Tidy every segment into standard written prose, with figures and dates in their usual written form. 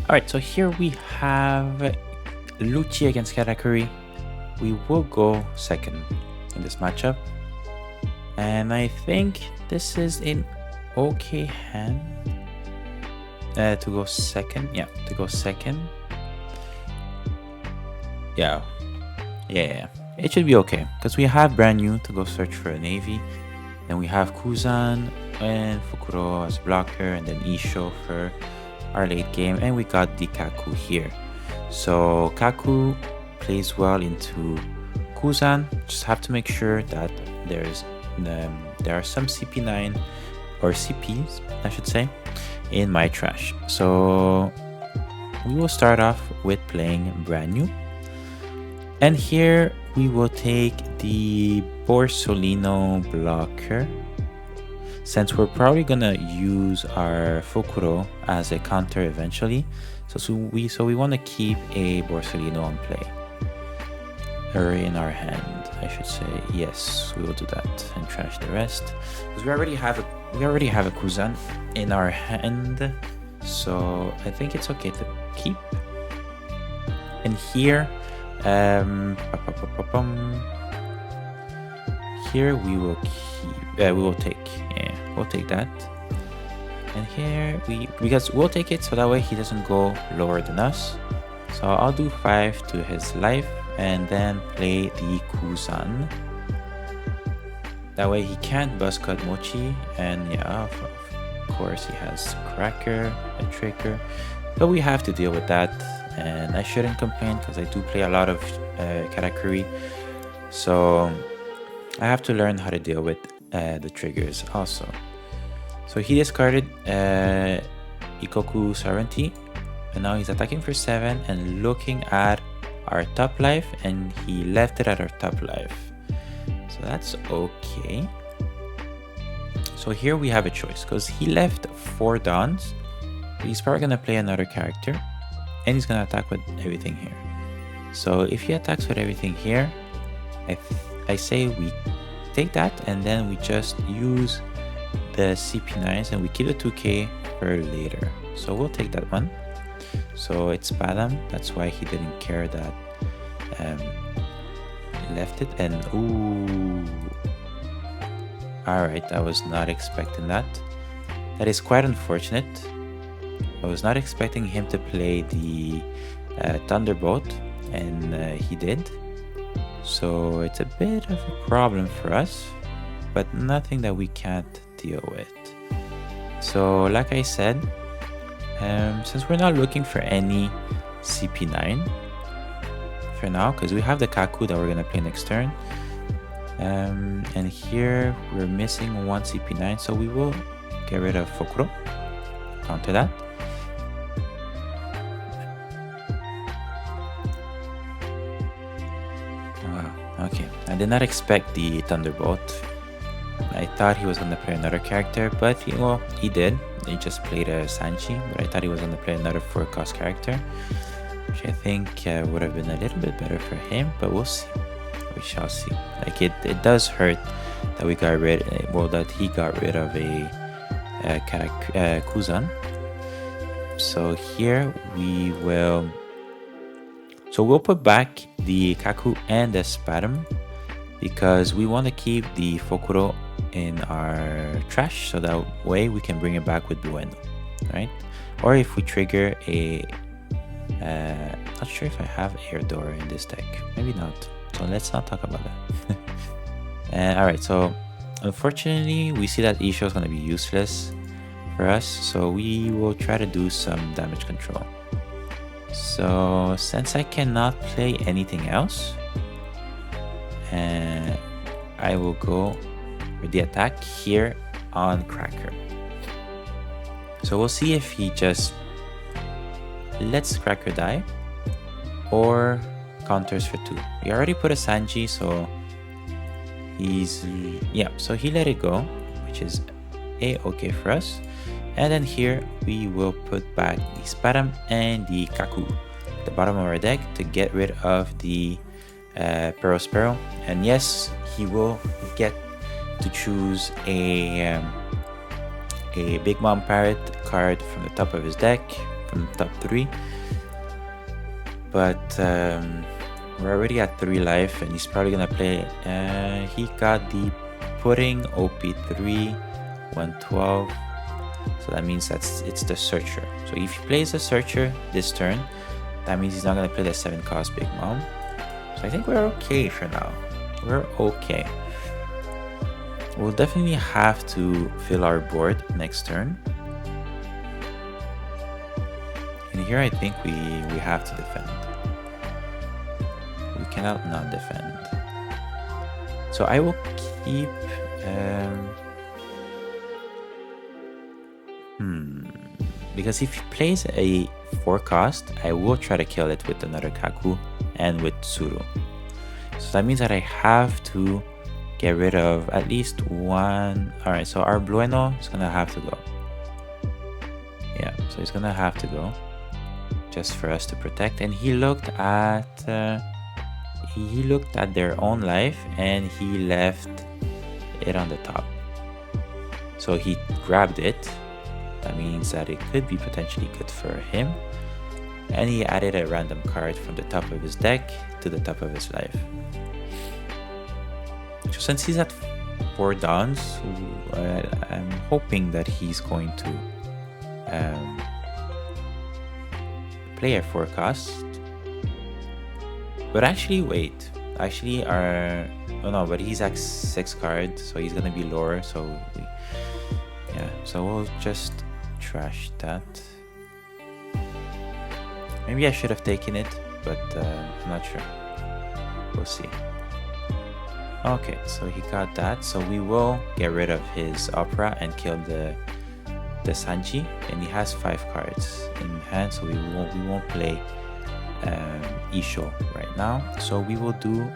Alright, so here we have Lucci against Katakuri. We will go second in this matchup. And I think this is an okay hand to go second. Yeah, to go second. Yeah. It should be okay because we have Brannew to go search for a navy. Then we have Kuzan and Fukuro as blocker, and then Issho for our late game, and we got the Kaku here. So Kaku plays well into Kuzan. Just have to make sure that there are some CP9 or CPs, I should say, in my trash. So we will start off with playing Brannew, and here we will take the Borsalino blocker, since we're probably gonna use our Fukuro as a counter eventually. So we want to keep a Borsalino on play, or in our hand, I should say. Yes, we will do that and trash the rest because we already have a Kuzan in our hand, so I think it's okay to keep. And here, here we will keep. We'll take that. And here because we'll take it so that way he doesn't go lower than us. So I'll do 5 to his life and then play the Kuzan. That way he can't buzz cut Mochi, and yeah, of course he has Cracker, a Trigger, but we have to deal with that. And I shouldn't complain because I do play a lot of Katakuri, so I have to learn how to deal with the triggers also. So he discarded Ikoku Sovereignty, and now he's attacking for 7 and looking at our top life, and he left it at our top life. So that's okay. So here we have a choice because he left 4 Dons. He's probably going to play another character, and he's going to attack with everything here. So if he attacks with everything here, I say we take that and then we just use the CP9s and we keep the 2k for later. So we'll take that one. So it's Spandam, that's why he didn't care that he left it. And ooh, alright, I was not expecting that. That is quite unfortunate. I was not expecting him to play the Thunderbolt, and he did. So it's a bit of a problem for us, but nothing that we can't deal with. So like I said, since we're not looking for any CP9 for now, because we have the Kaku that we're going to play next turn, and here we're missing 1 CP9, so we will get rid of Fukuro, counter that. Okay, I did not expect the Thunderbolt. I thought he was going to play another character, but he did. He just played a Sanchi, but I thought he was going to play another 4-cost character, which I think would have been a little bit better for him, but we'll see. We shall see. Like it does hurt that we got rid, that he got rid of a Kuzan. So here we'll put back the Kaku and the Spandam because we want to keep the Fukuro in our trash, so that way we can bring it back with Blueno, right? Or if we trigger a not sure if I have Air Door in this deck, maybe not, so let's not talk about that. Alright, so unfortunately we see that Issho is going to be useless for us, so we will try to do some damage control. So since I cannot play anything else, I will go with the attack here on Cracker. So we'll see if he just lets Cracker die or counters for 2. We already put a Sanji, so so he let it go, which is okay for us. And then here we will put back the Spandam and the Kaku at the bottom of our deck to get rid of the Perospero. And yes, he will get to choose a Big Mom Parrot card from the top of his deck, from the top 3. But we're already at 3 life, and he's probably gonna play. He got the pudding OP03-112, so that means it's the searcher. So if he plays the searcher this turn, that means he's not gonna play the 7 cost Big Mom. So I think we're okay for now. We're okay. We'll definitely have to fill our board next turn. And here I think we have to defend. We cannot not defend. So I will keep because if he plays a 4 cost, I will try to kill it with another Kaku and with Tsuru. So that means that I have to get rid of at least one. Alright, so our Blueno is gonna have to go. Yeah, so he's gonna have to go just for us to protect. And he looked at their own life and he left it on the top. So he grabbed it. That means that it could be potentially good for him. And he added a random card from the top of his deck to the top of his life. So since he's at 4 downs, I'm hoping that he's going to play a 4 cost. But actually, wait. Actually, but he's at 6 cards, so he's gonna be lower. So so we'll just trash that. Maybe I should have taken it, but I'm not sure. We'll see. Okay, so he got that. So we will get rid of his Opera and kill the Sanji, and he has 5 cards in hand, so we won't play Issho right now. So we will do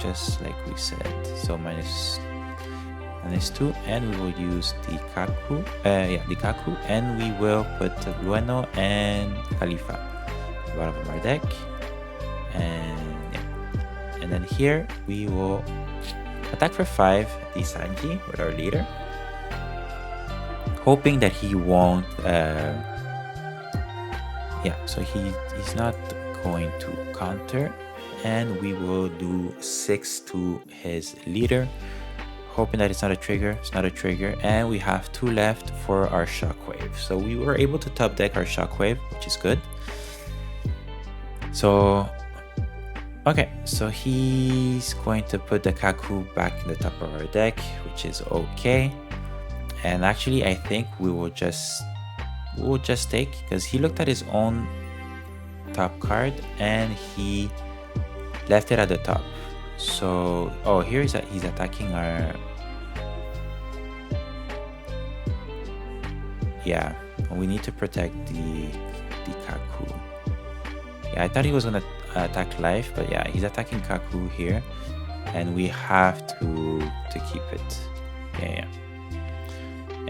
just like we said. So minus 2, and we will use the Kaku. The Kaku, and we will put Blueno and Kalifa at the bottom of our deck, and then here we will attack for 5 the Sanji with our leader, hoping that he won't. So he's not going to counter, and we will do 6 to his leader, hoping that it's not a trigger. It's not a trigger, and we have 2 left for our Shockwave. So we were able to top deck our Shockwave, which is good. So okay, so he's going to put the Kaku back in the top of our deck, which is okay. And actually, I think we will just take, because he looked at his own top card and he left it at the top. So here he's attacking our. Yeah, we need to protect the Kaku. Yeah, I thought he was gonna attack life, but yeah, he's attacking Kaku here, and we have to keep it. Yeah.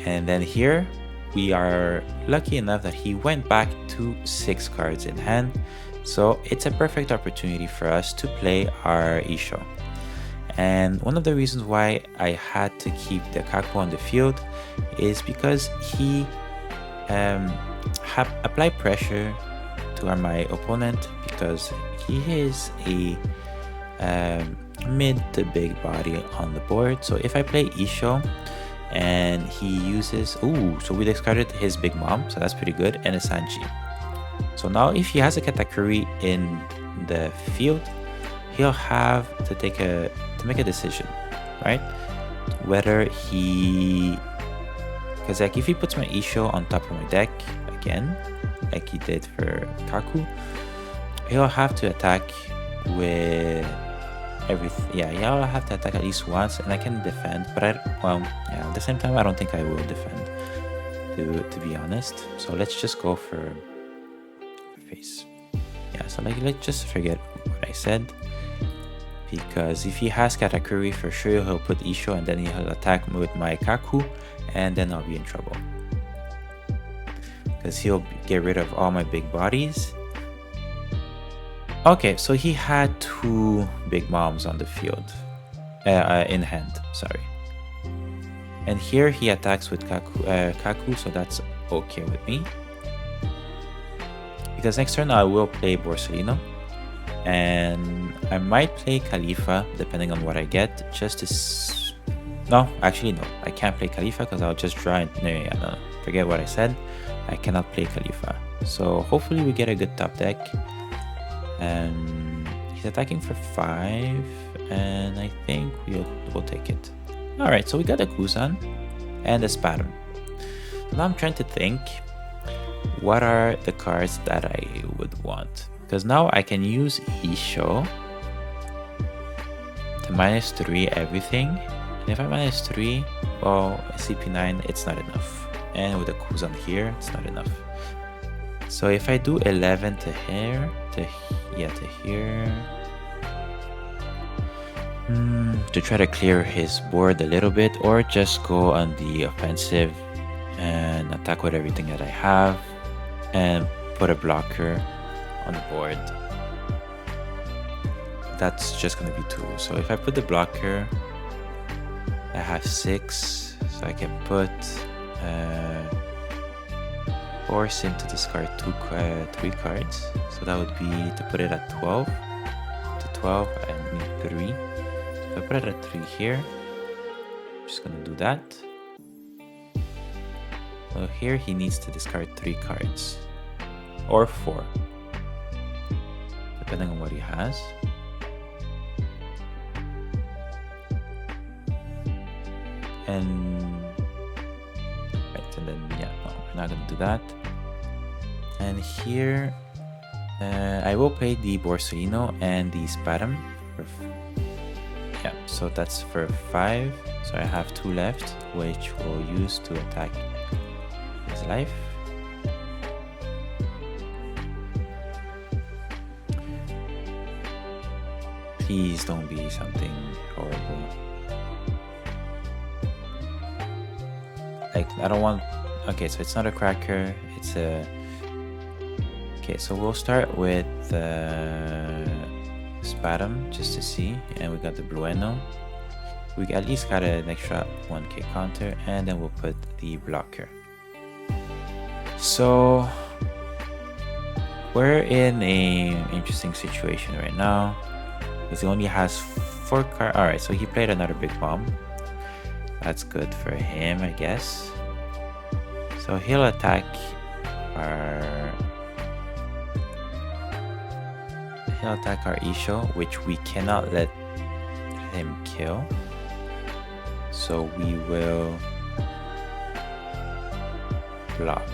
And then here we are lucky enough that he went back to 6 cards in hand, so it's a perfect opportunity for us to play our Issho. And one of the reasons why I had to keep the Kaku on the field is because he applied pressure to my opponent, because he is a mid to big body on the board. So if I play Issho and he uses, so we discarded his Big Mom, so that's pretty good, and a Sanji. So now if he has a Katakuri in the field, he'll have to make a decision, right? Whether because like if he puts my Issho on top of my deck again, like he did for Kaku, he'll have to attack with everything. Yeah, he'll have to attack at least once, and I can defend, but at the same time I don't think I will defend, to be honest. So let's just go for face. Yeah, so like let's just forget what I said, because if he has Katakuri, for sure he'll put Issho and then he'll attack me with my Kaku, and then I'll be in trouble, because he'll get rid of all my big bodies. Okay, so he had 2 Big Moms on the field, in hand, sorry. And here he attacks with Kaku, so that's okay with me. because next turn I will play Borsalino, and I might play Kalifa depending on what I get, just to no, actually no, I can't play Kalifa because I'll just draw it. No, forget what I said. I cannot play Kalifa. So hopefully we get a good top deck. And he's attacking for 5, and I think we'll take it. Alright, so we got a Kuzan and a Spandam. Now I'm trying to think, what are the cards that I would want? Because now I can use Issho to -3 everything. And if I -3, well, CP9, it's not enough. And with a Kuzan here, it's not enough. So if I do 11 to here, to here, to try to clear his board a little bit, or just go on the offensive and attack with everything that I have and put a blocker on the board. That's just gonna be 2. So if I put the blocker, I have 6, so I can put force him to discard 3 cards. So that would be to put it at 12. To 12, I need 3. So if I put it at 3 here, I'm just gonna do that. So here he needs to discard 3 cards, or 4, depending on what he has. And then yeah, no, we're not gonna do that. And here I will play the Borsalino and the Spandam. Yeah, so that's for 5. So I have 2 left, which we'll use to attack his life. Please don't be something horrible. Like, I don't want... Okay, so it's not a cracker, it's a... Okay, so we'll start with Spandam, just to see. And we got the Blueno. We at least got an extra 1k counter, and then we'll put the blocker. So... we're in a interesting situation right now, because he only has 4 cards. Alright, so he played another big bomb. That's good for him, I guess. So he'll attack our Issho, which we cannot let him kill. So we will block,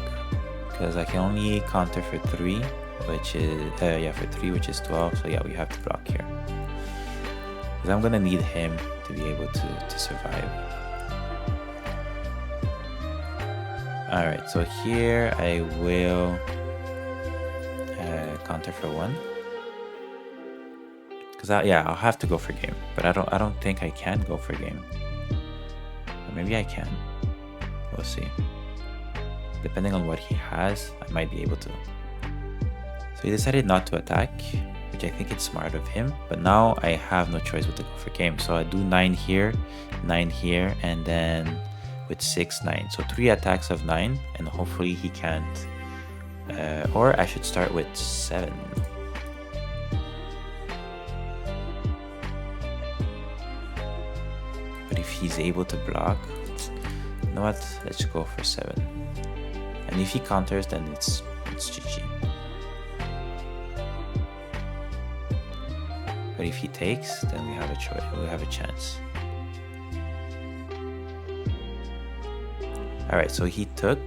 because I can only counter for 3, which is for 3, which is 12. So yeah, we have to block here, because I'm gonna need him to be able to survive. Alright, so here I will counter for 1. Because I'll have to go for game, but I don't think I can go for game. Or maybe I can. We'll see. Depending on what he has, I might be able to. So he decided not to attack, which I think it's smart of him. But now I have no choice but to go for game. So I do 9 here, 9 here, and then with 6, 9. So 3 attacks of 9, and hopefully he can't. Or I should start with 7. But if he's able to block, you know what? Let's go for 7. And if he counters, then it's GG. But if he takes, then we have a choice. We have a chance. Alright, so he took.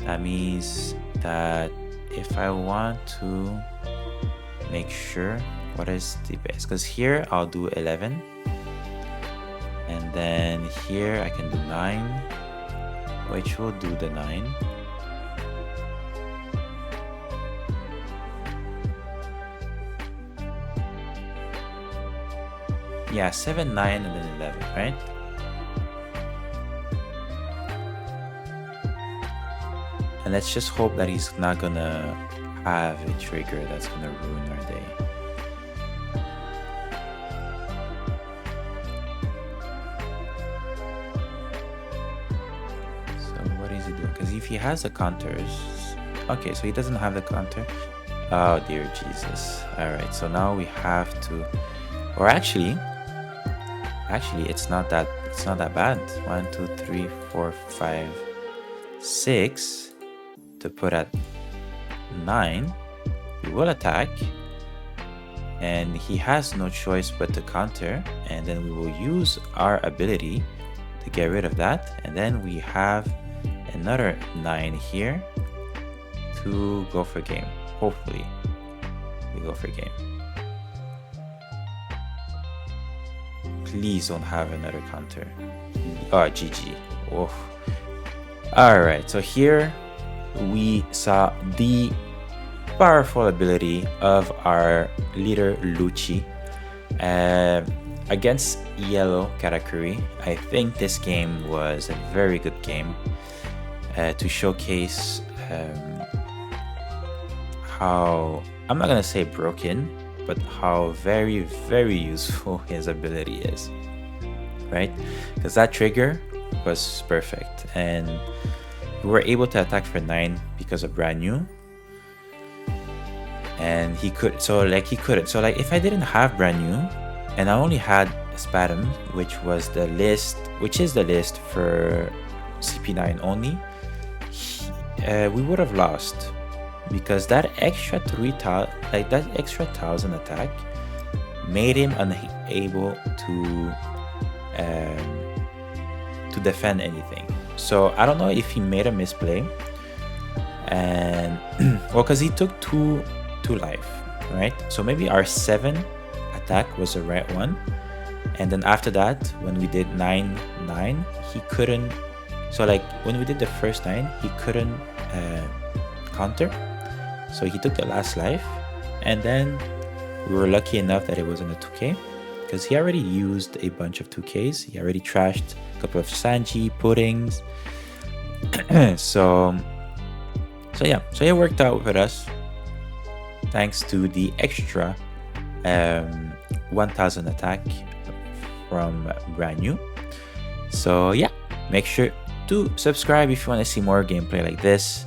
That means that if I want to make sure what is the best, because here I'll do 11, and then here I can do 9, which will do the 9. Yeah, 7, 9, and then 11, right? And let's just hope that he's not gonna have a trigger that's gonna ruin our day. So what is he doing? Because if he has the counters, Okay, so he doesn't have the counter. Oh dear Jesus. Alright, so now we have to, or actually it's not that bad. 1, 2, 3, 4, 5, 6 to put at 9. We will attack, and he has no choice but to counter, and then we will use our ability to get rid of that, and then we have another 9 here to go for game. Hopefully we go for game. Please don't have another counter. Oh, GG. Oh. Alright, so here we saw the powerful ability of our leader Lucci against yellow Katakuri. I think this game was a very good game to showcase how, I'm not gonna say broken, but how very, very useful his ability is, right? Because that trigger was perfect, and we were able to attack for 9 because of Brannew, and he couldn't. So if I didn't have Brannew and I only had Spandam, which is the list for CP9 only, we would have lost, because that extra 1,000 attack made him unable to defend anything. So I don't know if he made a misplay, and well, because he took two life, right? So maybe our 7 attack was the right one, and then after that, when we did 9, he couldn't. So like when we did the first 9, he couldn't counter. So he took the last life, and then we were lucky enough that it wasn't a 2k, because he already used a bunch of 2ks. He already trashed a couple of Sanji puddings. so yeah, so it worked out with us thanks to the extra 1,000 attack from Brannew. So yeah, make sure to subscribe if you want to see more gameplay like this.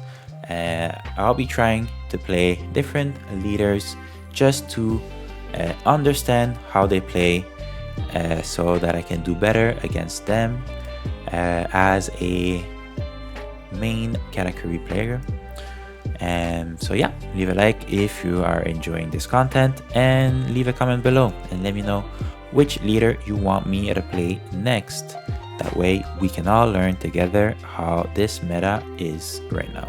I'll be trying to play different leaders just to understand how they play, so that I can do better against them as a main Katakuri player. And so yeah, leave a like if you are enjoying this content, and leave a comment below and let me know which leader you want me to play next. That way we can all learn together how this meta is right now.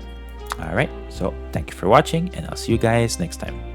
Alright, so thank you for watching, and I'll see you guys next time.